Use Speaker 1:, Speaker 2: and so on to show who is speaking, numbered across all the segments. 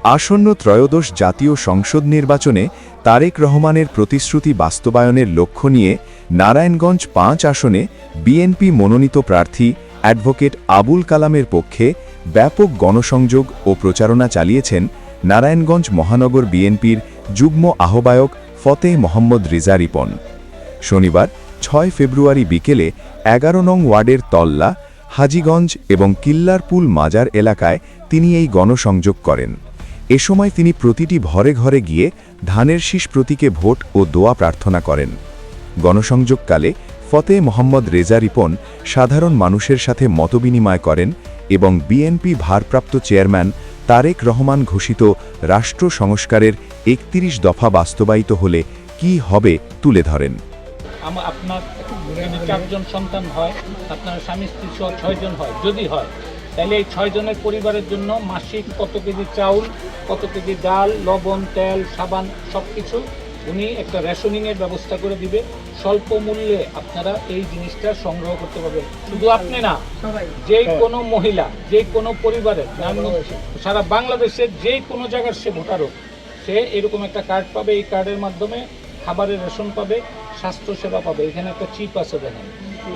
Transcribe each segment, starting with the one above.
Speaker 1: আসন্ন ত্রয়োদশ জাতীয় সংসদ নির্বাচনে তারেক রহমানের প্রতিশ্রুতি বাস্তবায়নের লক্ষ্য নিয়ে নারায়ণগঞ্জ ৫ আসনে বিএনপি মনোনীত প্রার্থী অ্যাডভোকেট আবুল কালামের পক্ষে ব্যাপক গণসংযোগ ও প্রচারণা চালিয়েছেন নারায়ণগঞ্জ মহানগর বিএনপির যুগ্ম আহ্বায়ক ফতেহ মোহাম্মদ রিজা রিপন। শনিবার ৬ ফেব্রুয়ারি বিকেলে ১১ নং ওয়ার্ডের তল্লা, হাজীগঞ্জ এবং কিল্লারপুল মাজার এলাকায় তিনি এই গণসংযোগ করেন। এ সময় তিনি প্রতিটি ঘরে ঘরে গিয়ে ধানের শীষ প্রতীকে ভোট ও দোয়া প্রার্থনা করেন। গণসংযোগকালে ফতেহ মোহাম্মদ রেজা রিপন সাধারণ মানুষের সাথে মতবিনিময় করেন এবং বিএনপি ভারপ্রাপ্ত চেয়ারম্যান তারেক রহমান ঘোষিত রাষ্ট্র সংস্কারের ৩১ দফা বাস্তবায়িত হলে কি হবে তুলে ধরেন।
Speaker 2: আপনার ৪ সন্তান হয়, আপনার স্বামী স্ত্রী সহ ৬ জন হয়, যদি হয় তাহলে এই ৬ জনের পরিবারের জন্য মাসিক কত কেজি চাউল, কত কেজি ডাল, লবণ, তেল, সাবান সব কিছু উনি একটা রেশনিংয়ের ব্যবস্থা করে দিবে। স্বল্প মূল্যে আপনারা এই জিনিসটা সংগ্রহ করতে পারবেন। শুধু আপনি না, যে কোনো মহিলা, যে কোনো পরিবারের, সারা বাংলাদেশের যে কোনো জায়গার সে ভোটার হোক, সে এরকম একটা কার্ড পাবে। এই কার্ডের মাধ্যমে খাবারের রেশন পাবে, স্বাস্থ্যসেবা পাবে। এখানে একটা চিপ আছে দেখেন,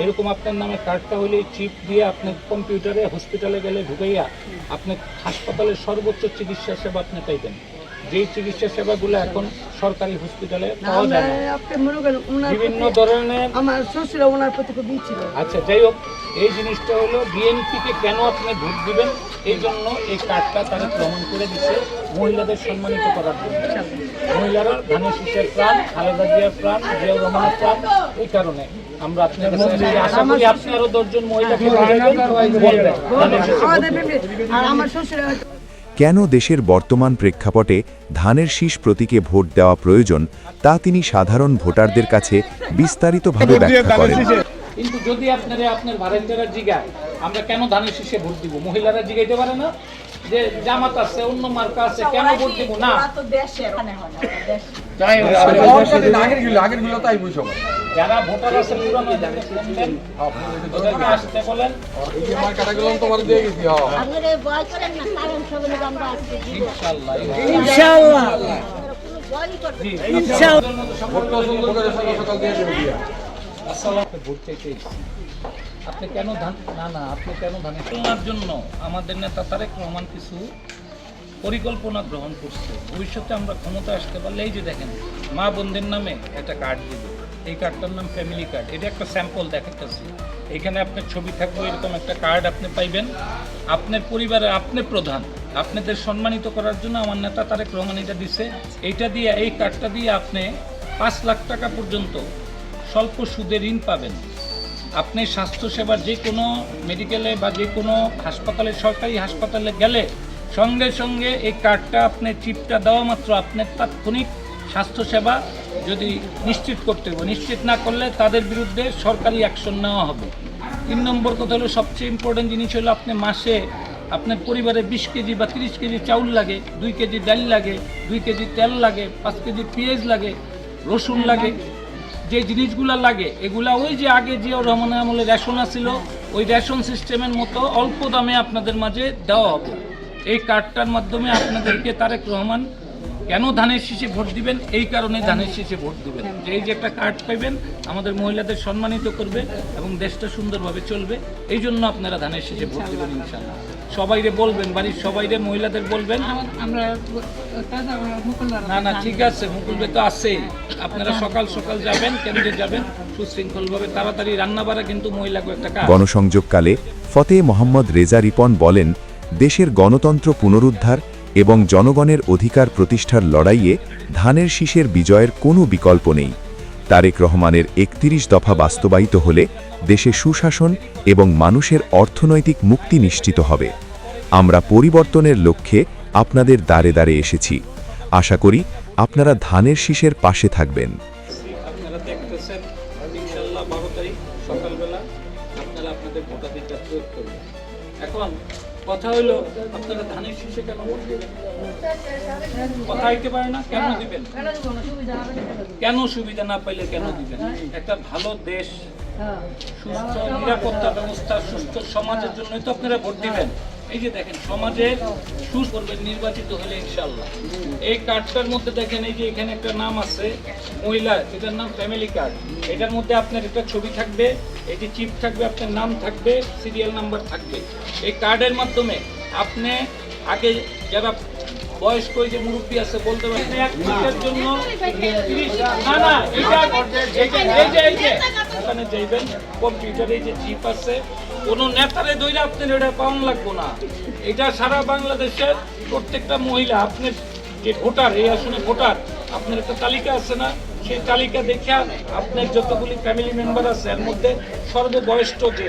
Speaker 2: এরকম আপনার নামে কার্ডটা হলে এই চিপ দিয়ে আপনি কম্পিউটারে হসপিটালে গেলে ঢুকাইয়া আপনি হাসপাতালের সর্বোচ্চ চিকিৎসা সেবা আপনি পাইবেন। যেই চিকিৎসা সেবাগুলো এখন সরকারি হসপিটালে পাওয়া যায় না, বিভিন্ন ধরনের।
Speaker 3: আমার শ্বশুর ওনার প্রতি খুব ছিল।
Speaker 2: আচ্ছা, যাই হোক, এই জিনিসটা হলো বিএনপিকে কেন আপনি ভোট দিবেন, এই জন্য এই কার্ডটা তারা প্রমাণ করে দিচ্ছে মহিলাদের সম্মানিত করার জন্য। মহিলারা ধানের শীষের প্রাণ, খালেদা জিয়ার প্রাণ, জিয়াউর রহমানের প্রাণ। এই কারণে আমরা আপনার কাছে আশা করি আপনি আরো ১০ জন মহিলাকে
Speaker 3: আমার শ্বশুর।
Speaker 1: কেন দেশের বর্তমান প্রেক্ষাপটে ধানের শীষ প্রতীকে ভোট দেওয়া প্রয়োজন তা তিনি সাধারণ ভোটারদের কাছে বিস্তারিতভাবে ব্যাখ্যা করেন।
Speaker 2: কিন্তু যদি আপনার ভাড়াটিয়ারা জিগায় আমরা কেন ধানের শীষে ভোট দিব, মহিলারা জিগাইতে পারে না যে জামাত আছে, অন্য মার্কা আছে, কেন ভোট দিব না? যারা ভোটার আছে আসতে বলেন, আপনি কেন আপনি কেন ধানের জন্য আমাদের নেতা তারেক রহমান কিছু পরিকল্পনা গ্রহণ করছে। ভবিষ্যতে আমরা ক্ষমতা আসতে পারলে এই যে দেখেন, মা বোনদের নামে একটা কার্ড দিবে। এই কার্ডটার নাম ফ্যামিলি কার্ড। এটা একটা স্যাম্পল দেখাচ্ছি। এখানে আপনার ছবি থাকবে, এরকম একটা কার্ড আপনি পাইবেন। আপনার পরিবারের আপনি প্রধান, আপনাদের সম্মানিত করার জন্য আমার নেতা তারেক রহমান এটা দিছে। এইটা দিয়ে, এই কার্ডটা দিয়ে আপনি ৫ লাখ টাকা পর্যন্ত স্বল্প সুদে ঋণ পাবেন। আপনি স্বাস্থ্যসেবার যে কোনো মেডিকেলে বা যে কোনো হাসপাতালে, সরকারি হাসপাতালে গেলে সঙ্গে সঙ্গে এই কার্ডটা আপনি চিপটা দেওয়া মাত্র আপনার তাৎক্ষণিক স্বাস্থ্যসেবা যদি নিশ্চিত করতে হবে, নিশ্চিত না করলে তাদের বিরুদ্ধে সরকারি অ্যাকশন নেওয়া হবে। ৩ নম্বর কথা হলো, সবচেয়ে ইম্পর্টেন্ট জিনিস হলো, আপনি মাসে আপনার পরিবারে ২০ কেজি বা ৩০ কেজি চাউল লাগে, ২ কেজি ডাল লাগে, ২ কেজি তেল লাগে, ৫ কেজি পেঁয়াজ লাগে, রসুন লাগে। যে জিনিসগুলো লাগে এগুলা ওই যে আগে জিয়াউর রহমানের আমলে রেশন ছিল, ওই রেশন সিস্টেমের মতো অল্প দামে আপনাদের মাঝে দেওয়া হবে। এই কার্ডটার মাধ্যমে আপনাদেরকে তারেক রহমান কেন ধানের শীষে ভোট দিবেন, এই কারণে ধানের শীষে ভোট দিবেন। যে এই যে একটা কার্ড পাইবেন, আমাদের মহিলাদের সম্মানিত করবে এবং দেশটা সুন্দরভাবে চলবে। এই জন্য আপনারা ধানের শীষে ভোট দিবেন ইনশাআল্লাহ। সবাইরে বলবেন, বাড়ির সবাইরে, মহিলাদের বলবেন। না ঠিক আছে, মুকুল ভাই তো আছেই। আপনারা সকাল সকাল যাবেন, কেন্দ্রে যাবেন, সুশৃঙ্খলভাবে তাড়াতাড়ি রান্না বাড়া, কিন্তু মহিলাকে একটা কাজ।
Speaker 1: গণসংযোগকালে ফতেহ মোহাম্মদ রেজা রিপন বলেন, দেশের গণতন্ত্র পুনরুদ্ধার এবং জনগণের অধিকার প্রতিষ্ঠার লড়াইয়ে ধানের শীষের বিজয়ের কোনো বিকল্প নেই। তারেক রহমানের ৩১ দফা বাস্তবায়িত হলে দেশে সুশাসন এবং মানুষের অর্থনৈতিক মুক্তি নিশ্চিত হবে। আমরা পরিবর্তনের লক্ষ্যে আপনাদের দ্বারে দ্বারে এসেছি। আশা করি আপনারা ধানের শীষের পাশে থাকবেন।
Speaker 2: আপনারা দেখতেছেন, ইনশাআল্লাহ 12 তারিখ সকালবেলা আপনারা আপনাদের ভোটাধিকার প্রয়োগ করবেন। এখন কথা হলো, আপনারা ধানের শীষে কেন ভোট দিবেন? কথা হইতে পারে না, কেন দিবেন? কেন সুবিধা না পাইলে কেন দিবেন? একটা ভালো দেশ, সুস্থ নিরাপত্তা ব্যবস্থা, সুস্থ সমাজের জন্যই তো আপনারা ভোট দিবেন। এই যে দেখেন সমাজের সুস করবেন নির্বাচিত হলে ইনশাল্লাহ। এই কার্ডটার মধ্যে দেখেন এই যে এখানে একটা নাম আছে মহিলা, এটার নাম ফ্যামিলি কার্ড। এটার মধ্যে আপনার একটা ছবি থাকবে, এই যে চিপ থাকবে, আপনার নাম থাকবে, সিরিয়াল নাম্বার থাকবে। এই কার্ডের মাধ্যমে আপনি আগে যারা বয়স্ক যে মুরব্বী আছে বলতে পারেন এক মিনিটের জন্য 30 না না এখানে যাইবেন কম্পিউটারে যে চিপ আছে, কোনো নেতারে ধরে আপনার এটা পাওয়ান লাগবো না। এটা সারা বাংলাদেশের প্রত্যেকটা মহিলা, আপনার যে ভোটার, এই আসনে ভোটার, আপনার একটা তালিকা আছে না, সেই তালিকা দেখে আপনার যতগুলি ফ্যামিলি মেম্বার আছে এর মধ্যে সর্ববয়স্ক যে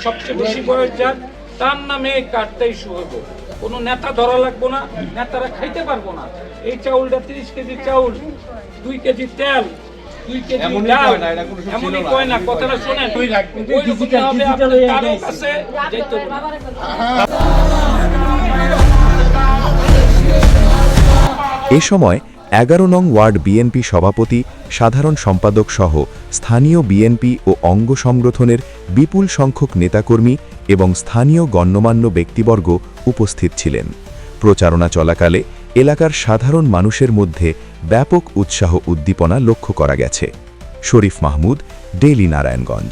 Speaker 2: সবচেয়ে বেশি বয়স যার, তার নামে এই কার্ডটা ইস্যু হবে। কোনো নেতা ধরা লাগবো না, নেতারা খাইতে পারবো না। এই চাউলটা 30 কেজি চাউল, 2 কেজি তেল, 2 কেজি ডাল, এমনই কয় না, কথাটা শোনেন। ওই রকমই হবে, আপনার কারো কাছে যেতে হবে না।
Speaker 1: এ সময় 11 নং ওয়ার্ড বিএনপি সভাপতি, সাধারণ সম্পাদক সহ স্থানীয় বিএনপি ও অঙ্গ সংগঠনের বিপুল সংখ্যক নেতাকর্মী এবং স্থানীয় গণ্যমান্য ব্যক্তিবর্গ উপস্থিত ছিলেন। প্রচারণা চলাকালে এলাকার সাধারণ মানুষের মধ্যে ব্যাপক উৎসাহ উদ্দীপনা লক্ষ্য করা গেছে। শরীফ মাহমুদ, ডেইলি নারায়ণগঞ্জ।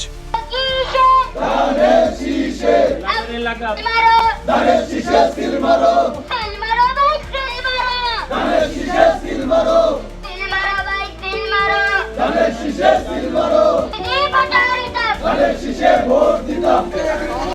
Speaker 4: ভোট দিতাম।